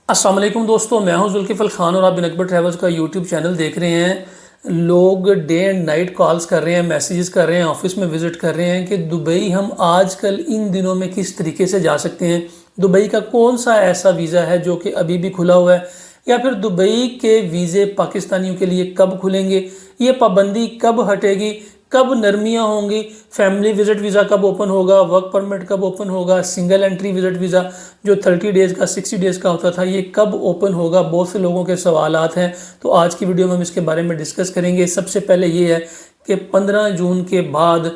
अस्सलाम वालेकुम दोस्तों, मैं हूं जुल्किफल खान और आप बिन अकबर ट्रैवल्स का यूट्यूब चैनल देख रहे हैं। लोग डे एंड नाइट कॉल्स कर रहे हैं, मैसेजेस कर रहे हैं, ऑफिस में विज़िट कर रहे हैं कि दुबई हम आजकल इन दिनों में किस तरीके से जा सकते हैं। दुबई का कौन सा ऐसा वीज़ा है जो कि अभी भी खुला हुआ है, या फिर दुबई के वीज़े पाकिस्तानियों के लिए कब खुलेंगे, ये पाबंदी कब हटेगी, कब नरमियाँ होंगी, फैमिली विजिट वीज़ा कब ओपन होगा, वर्क परमिट कब ओपन होगा, सिंगल एंट्री विजिट वीज़ा जो 30 डेज़ का 60 डेज़ का होता था ये कब ओपन होगा। बहुत से लोगों के सवालात हैं, तो आज की वीडियो में हम इसके बारे में डिस्कस करेंगे। सबसे पहले ये है कि 15 जून के बाद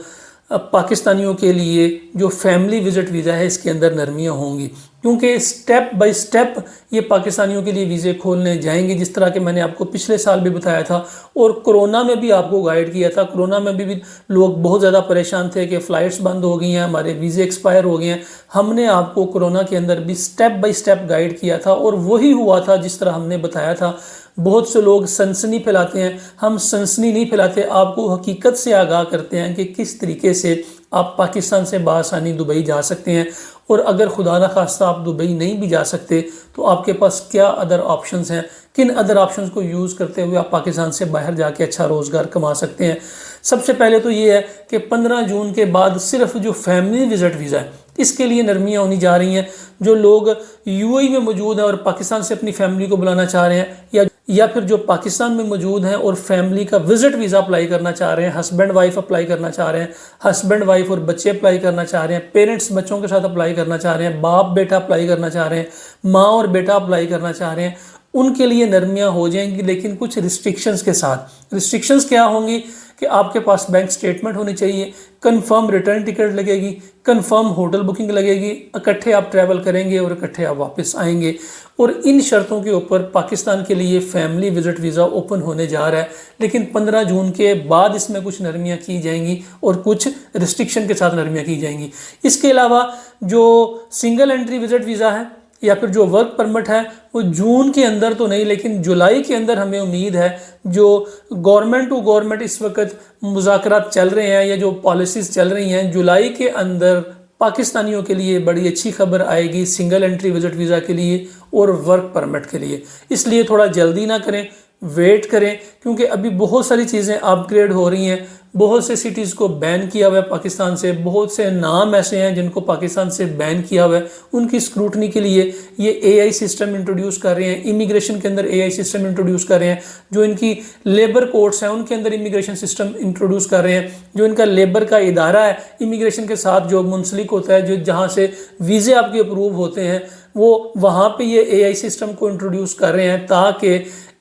पाकिस्तानियों के लिए जो फैमिली विजिट वीज़ा है इसके अंदर नरमियाँ होंगी, क्योंकि स्टेप बाय स्टेप ये पाकिस्तानियों के लिए वीज़े खोलने जाएंगे, जिस तरह के मैंने आपको पिछले साल भी बताया था और कोरोना में भी आपको गाइड किया था। कोरोना में भी लोग बहुत ज़्यादा परेशान थे कि फ़्लाइट्स बंद हो गई हैं, हमारे वीज़े एक्सपायर हो गए हैं। हमने आपको कोरोना के अंदर भी स्टेप बाय स्टेप गाइड किया था और वही हुआ था जिस तरह हमने बताया था। बहुत से लोग सनसनी फैलाते हैं, हम सनसनी नहीं फैलाते, आपको हकीकत से आगाह करते हैं कि किस तरीके से आप पाकिस्तान से बआसानी दुबई जा सकते हैं। और अगर खुदा न खास्ता आप दुबई नहीं भी जा सकते तो आपके पास क्या अदर ऑप्शंस हैं, किन अदर ऑप्शंस को यूज़ करते हुए आप पाकिस्तान से बाहर जाके अच्छा रोज़गार कमा सकते हैं। सबसे पहले तो ये है कि 15 जून के बाद सिर्फ जो फैमिली विजिट वीज़ा है इसके लिए नरमियाँ होनी जा रही हैं। जो लोग यूएई में मौजूद हैं और पाकिस्तान से अपनी फैमिली को बुलाना चाह रहे हैं, या फिर जो पाकिस्तान में मौजूद हैं और फैमिली का विजिट वीज़ा अप्लाई करना चाह रहे हैं, हस्बैंड वाइफ अप्लाई करना चाह रहे हैं, हस्बैंड वाइफ और बच्चे अप्लाई करना चाह रहे हैं, पेरेंट्स बच्चों के साथ अप्लाई करना चाह रहे हैं, बाप बेटा अप्लाई करना चाह रहे हैं, माँ और बेटा अप्लाई करना चाह रहे हैं, उनके लिए नरमियाँ हो जाएंगी, लेकिन कुछ रिस्ट्रिक्शंस के साथ। रिस्ट्रिक्शंस क्या होंगी कि आपके पास बैंक स्टेटमेंट होनी चाहिए, कंफर्म रिटर्न टिकट लगेगी, कंफर्म होटल बुकिंग लगेगी, इकट्ठे आप ट्रैवल करेंगे और इकट्ठे आप वापस आएंगे। और इन शर्तों के ऊपर पाकिस्तान के लिए फैमिली विजिट वीज़ा ओपन होने जा रहा है। लेकिन 15 जून के बाद इसमें कुछ नरमियाँ की जाएंगी और कुछ रिस्ट्रिक्शन के साथ नरमियाँ की जाएंगी। इसके अलावा जो सिंगल एंट्री विजिट वीज़ा है या फिर जो वर्क परमिट है वो जून के अंदर तो नहीं, लेकिन जुलाई के अंदर हमें उम्मीद है। जो गवर्नमेंट टू गवर्नमेंट इस वक्त मुज़ाकरात चल रहे हैं या जो पॉलिसीज़ चल रही हैं, जुलाई के अंदर पाकिस्तानियों के लिए बड़ी अच्छी खबर आएगी सिंगल एंट्री विजिट वीज़ा के लिए और वर्क परमिट के लिए। इसलिए थोड़ा जल्दी ना करें, वेट करें, क्योंकि अभी बहुत सारी चीज़ें अपग्रेड हो रही हैं। बहुत से सिटीज़ को बैन किया हुआ है पाकिस्तान से, बहुत से नाम ऐसे हैं जिनको पाकिस्तान से बैन किया हुआ है। उनकी स्क्रूटनी के लिए ये एआई सिस्टम इंट्रोड्यूस कर रहे हैं, इमिग्रेशन के अंदर एआई सिस्टम इंट्रोड्यूस कर रहे हैं। जो इनकी लेबर कोर्ट्स हैं उनके अंदर इमिग्रेशन सिस्टम इंट्रोड्यूस कर रहे हैं। जो इनका लेबर का इदारा है इमिग्रेशन के साथ जो मुंसलिक होता है, जो जहाँ से वीज़े आपके अप्रूव होते हैं, वो वहाँ पर ये एआई सिस्टम को इंट्रोड्यूस कर रहे हैं ताकि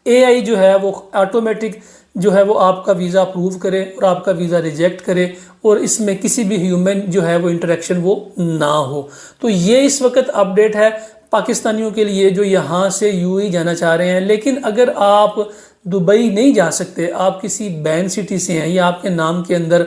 एआई जो है वो ऑटोमेटिक जो है वो आपका वीज़ा अप्रूव करे और आपका वीज़ा रिजेक्ट करे और इसमें किसी भी ह्यूमन जो है वो इंटरेक्शन वो ना हो। तो ये इस वक्त अपडेट है पाकिस्तानियों के लिए जो यहाँ से यूएई जाना चाह रहे हैं। लेकिन अगर आप दुबई नहीं जा सकते, आप किसी बैन सिटी से हैं या आपके नाम के अंदर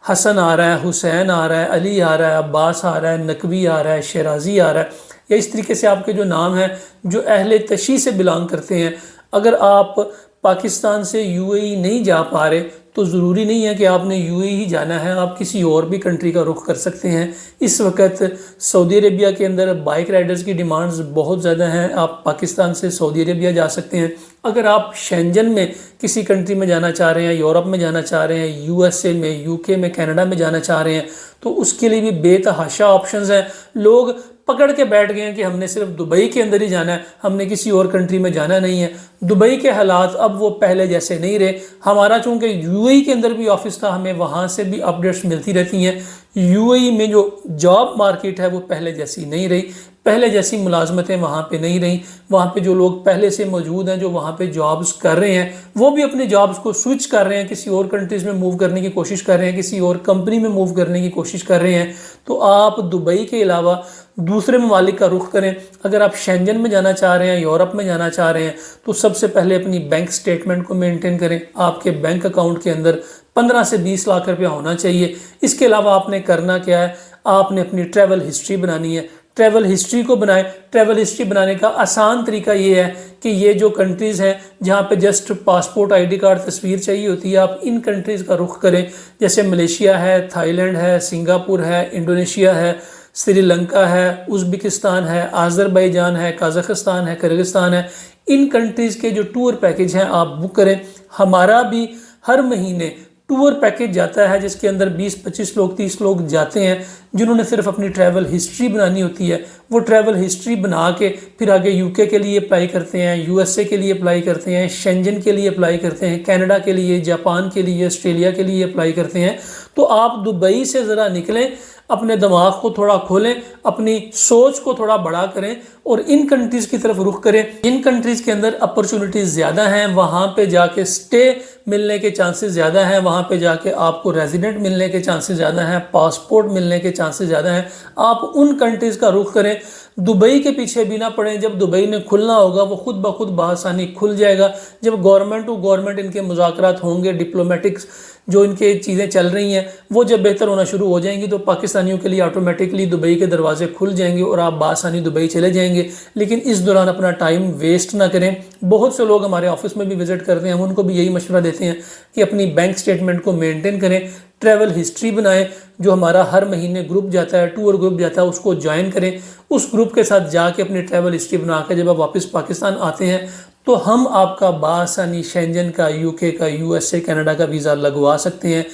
हसन आ रहा है, हुसैन आ रहा है, अली आ रहा है, अब्बास आ रहा है, नकवी आ रहा है, शराजी आ रहा है, या इस तरीके से आपके जो नाम हैं जो अहले तशी से बिलोंग करते हैं, अगर आप पाकिस्तान से यूएई नहीं जा पा रहे तो ज़रूरी नहीं है कि आपने यूएई ही जाना है, आप किसी और भी कंट्री का रुख कर सकते हैं। इस वक्त सऊदी अरेबिया के अंदर बाइक राइडर्स की डिमांड्स बहुत ज़्यादा हैं, आप पाकिस्तान से सऊदी अरेबिया जा सकते हैं। अगर आप शेंजन में किसी कंट्री में जाना चाह रहे हैं, यूरोप में जाना चाह रहे हैं, यूएसए में, यूके में, कनाडा में जाना चाह रहे हैं, तो उसके लिए भी बेतहाशा ऑप्शंस हैं। लोग पकड़ के बैठ गए हैं कि हमने सिर्फ दुबई के अंदर ही जाना है, हमने किसी और कंट्री में जाना नहीं है। दुबई के हालात अब वो पहले जैसे नहीं रहे। हमारा चूँकि यूएई के अंदर भी ऑफिस था, हमें वहाँ से भी अपडेट्स मिलती रहती हैं। यूएई में जो जॉब मार्केट है वो पहले जैसी नहीं रही, पहले जैसी मुलाजमतें वहाँ पे नहीं रही। वहाँ पे जो लोग पहले से मौजूद हैं, जो वहाँ पे जॉब्स कर रहे हैं, वो भी अपने जॉब्स को स्विच कर रहे हैं, किसी और कंट्रीज़ में मूव करने की कोशिश कर रहे हैं, किसी और कंपनी में मूव करने की कोशिश कर रहे हैं। तो आप दुबई के अलावा दूसरे ममालिक का रुख करें। अगर आप शेंजन में जाना चाह रहे हैं, यूरोप में जाना चाह रहे हैं, तो सबसे पहले अपनी बैंक स्टेटमेंट को मेंटेन करें। आपके बैंक अकाउंट के अंदर 15 से 20 लाख रुपया होना चाहिए। इसके अलावा आपने करना क्या है, आपने अपनी ट्रैवल हिस्ट्री बनानी है। ट्रैवल हिस्ट्री को बनाएं। ट्रैवल हिस्ट्री बनाने का आसान तरीका ये है कि ये जो कंट्रीज़ हैं जहाँ पे जस्ट पासपोर्ट, आईडी कार्ड, तस्वीर चाहिए होती है, आप इन कंट्रीज़ का रुख करें। जैसे मलेशिया है, थाईलैंड है, सिंगापुर है, इंडोनेशिया है, श्रीलंका है, उज़्बेकिस्तान है, आज़रबाईजान है, कज़ाकिस्तान है, किर्गिस्तान है। इन कंट्रीज़ के जो टूर पैकेज हैं आप बुक करें। हमारा भी हर महीने टूर पैकेज जाता है जिसके अंदर 20-25 लोग 30 लोग जाते हैं, जिन्होंने सिर्फ अपनी ट्रैवल हिस्ट्री बनानी होती है। वो ट्रैवल हिस्ट्री बना के फिर आगे यूके के लिए अप्लाई करते हैं, यूएसए के लिए अप्लाई करते हैं, शेंजन के लिए अप्लाई करते हैं, कनाडा के लिए, जापान के लिए, ऑस्ट्रेलिया के लिए अप्लाई करते हैं। तो आप दुबई से ज़रा निकलें, अपने दिमाग को थोड़ा खोलें, अपनी सोच को थोड़ा बड़ा करें और इन कंट्रीज़ की तरफ रुख करें। इन कंट्रीज़ के अंदर अपॉर्चुनिटीज़ ज़्यादा हैं, वहाँ पे जाके स्टे मिलने के चांसेस ज़्यादा हैं, वहाँ पे जाके आपको रेजिडेंट मिलने के चांसेस ज़्यादा हैं, पासपोर्ट मिलने के चांसेस ज़्यादा हैं। आप उन कंट्रीज़ का रुख करें, दुबई के पीछे भी ना पड़ें। जब दुबई ने खुलना होगा वो खुद ब खुद बआसानी खुल जाएगा। जब गवर्नमेंट टू गवर्नमेंट इनके मुज़ाकरात होंगे, डिप्लोमेटिक्स जो इनके चीज़ें चल रही हैं वो जब बेहतर होना शुरू हो जाएंगी तो पाकिस्तानियों के लिए ऑटोमेटिकली दुबई के दरवाजे खुल जाएंगे और आप बआसानी दुबई चले जाएंगे। लेकिन इस दौरान अपना टाइम वेस्ट ना करें। बहुत से लोग हमारे ऑफिस में भी विज़िट करते हैं, हम उनको भी यही मशवरा देते हैं कि अपनी बैंक स्टेटमेंट को मेंटेन करें, ट्रैवल हिस्ट्री बनाएं। जो हमारा हर महीने ग्रुप जाता है, टूर ग्रुप जाता है, उसको ज्वाइन करें। उस ग्रुप के साथ जाके अपनी ट्रैवल हिस्ट्री बना कर जब आप वापस पाकिस्तान आते हैं तो हम आपका बआसानी शेंजन का, यूके का, यूएसए, कनाडा का वीज़ा लगवा सकते हैं।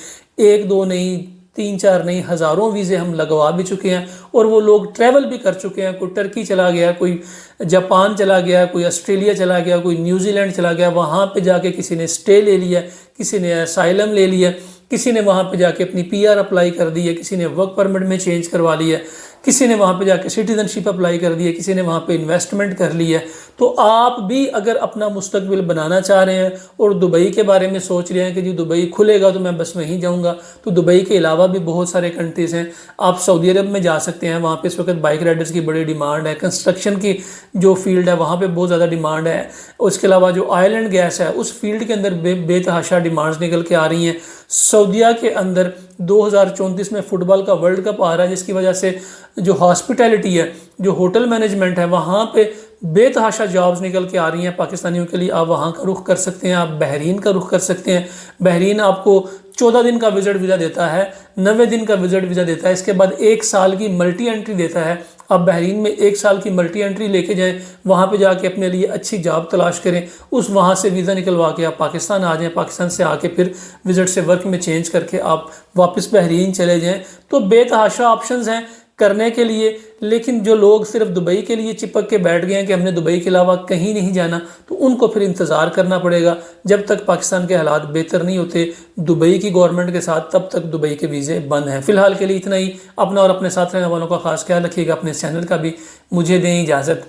1-2 नहीं, 3-4 नहीं, हज़ारों वीज़े हम लगवा भी चुके हैं और वो लोग ट्रैवल भी कर चुके हैं। कोई टर्की चला गया, कोई जापान चला गया, कोई ऑस्ट्रेलिया चला गया, कोई न्यूजीलैंड चला गया। वहाँ पे जाके किसी ने स्टे ले लिया, किसी ने असाइलम ले लिया, किसी ने वहाँ पे जाके अपनी पीआर अप्लाई कर दी है, किसी ने वर्क परमिट में चेंज करवा लिया, किसी ने वहाँ पे जाके सिटीजनशिप अप्लाई कर दी है, किसी ने वहाँ पे इन्वेस्टमेंट कर ली है। तो आप भी अगर अपना मुस्तकबिल बनाना चाह रहे हैं और दुबई के बारे में सोच रहे हैं कि जी दुबई खुलेगा तो मैं बस वहीं जाऊँगा, तो दुबई के अलावा भी बहुत सारे कंट्रीज़ हैं। आप सऊदी अरब में जा सकते हैं, वहाँ पे इस वक्त बाइक राइडर्स की बड़ी डिमांड है। कंस्ट्रक्शन की जो फील्ड है वहाँ पे बहुत ज़्यादा डिमांड है। उसके अलावा जो ऑयल एंड गैस है उस फील्ड के अंदर बेतहाशा डिमांड्स निकल के आ रही हैं। सऊदीया के अंदर 2034 में फुटबॉल का वर्ल्ड कप आ रहा है, जिसकी वजह से जो हॉस्पिटैलिटी है, जो होटल मैनेजमेंट है, वहाँ पे बेतहाशा जॉब्स निकल के आ रही हैं पाकिस्तानियों के लिए। आप वहाँ का रुख कर सकते हैं, आप बहरीन का रुख कर सकते हैं। बहरीन आपको 14 दिन का विजिट वीज़ा देता है, 90 दिन का विजिट वीज़ा देता है, इसके बाद 1 साल की मल्टी एंट्री देता है। आप बहरीन में 1 साल की मल्टी एंट्री लेके जाएं, वहाँ पे जाके अपने लिए अच्छी जॉब तलाश करें, उस वहाँ से वीज़ा निकलवा के आप पाकिस्तान आ जाएं, पाकिस्तान से आके फिर विजिट से वर्क में चेंज करके आप वापस बहरीन चले जाएं। तो बेतहाशा ऑप्शंस हैं करने के लिए। लेकिन जो लोग सिर्फ दुबई के लिए चिपक के बैठ गए हैं कि हमने दुबई के अलावा कहीं नहीं जाना, तो उनको फिर इंतज़ार करना पड़ेगा जब तक पाकिस्तान के हालात बेहतर नहीं होते दुबई की गवर्नमेंट के साथ, तब तक दुबई के वीज़े बंद हैं। फ़िलहाल के लिए इतना ही। अपना और अपने साथ रहने वालों का खास ख्याल रखिएगा, अपने चैनल का भी। मुझे दें इजाज़त।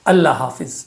अल्लाह हाफिज़।